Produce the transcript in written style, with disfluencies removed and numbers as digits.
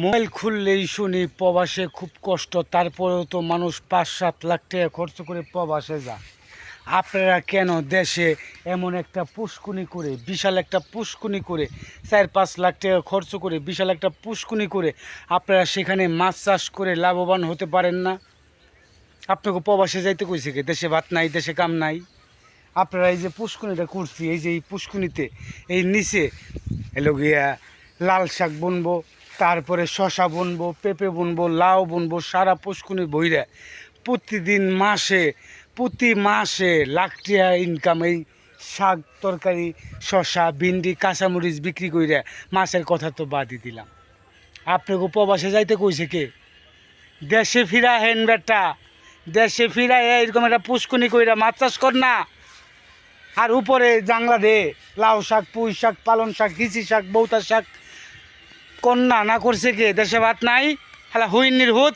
Mobile খুললেই শুনি প্রবাসে খুব কষ্ট, তারপরেও তো মানুষ ৫-৭ লাখ টাকা খরচ করে প্রবাসে যায়। আপনারা কেন দেশে এমন একটা পুষ্কুনি করে, বিশাল একটা পুষ্কুনি করে, ৪-৫ লাখ টাকা খরচ করে বিশাল একটা পুষ্কুনি করে আপনারা সেখানে মাছ চাষ করে লাভবান হতে পারেন না? আপনাকে প্রবাসে যাইতে কইছে কি? দেশে ভাত নাই, দেশে কাম নাই। আপনারা এই যে পুষ্কুনিটা করছি, এই যে এই পুষ্কুনিতে এই নিচে এলো গিয়া লাল শাক বুনবো, তারপরে শশা বুনবো, পেঁপে বুনবো, লাউ বুনবো, সারা পুষ্কুনি বইরা প্রতিদিন প্রতি মাসে লাখ টাকা ইনকাম। এই শাক তরকারি, শশা, ভিন্ডি, কাঁচামরিচ বিক্রি কইরা মাছের কথা তো বাদই দিলাম। আপনাকে প্রবাসে যাইতে কইছে কে? দেশে ফিরা হেন বেটা, দেশে ফিরা এরকম একটা পুষ্কুনি কইরা মাছ চাষ কর না। আর উপরে জাংলা দে লাউ শাক, পুঁই শাক, পালন শাক, হিচি শাক, বৌতা শাক। কন্যা না করছে কে? দেশে ভাত নাই, হ্যাঁ হুইন্নির হুত।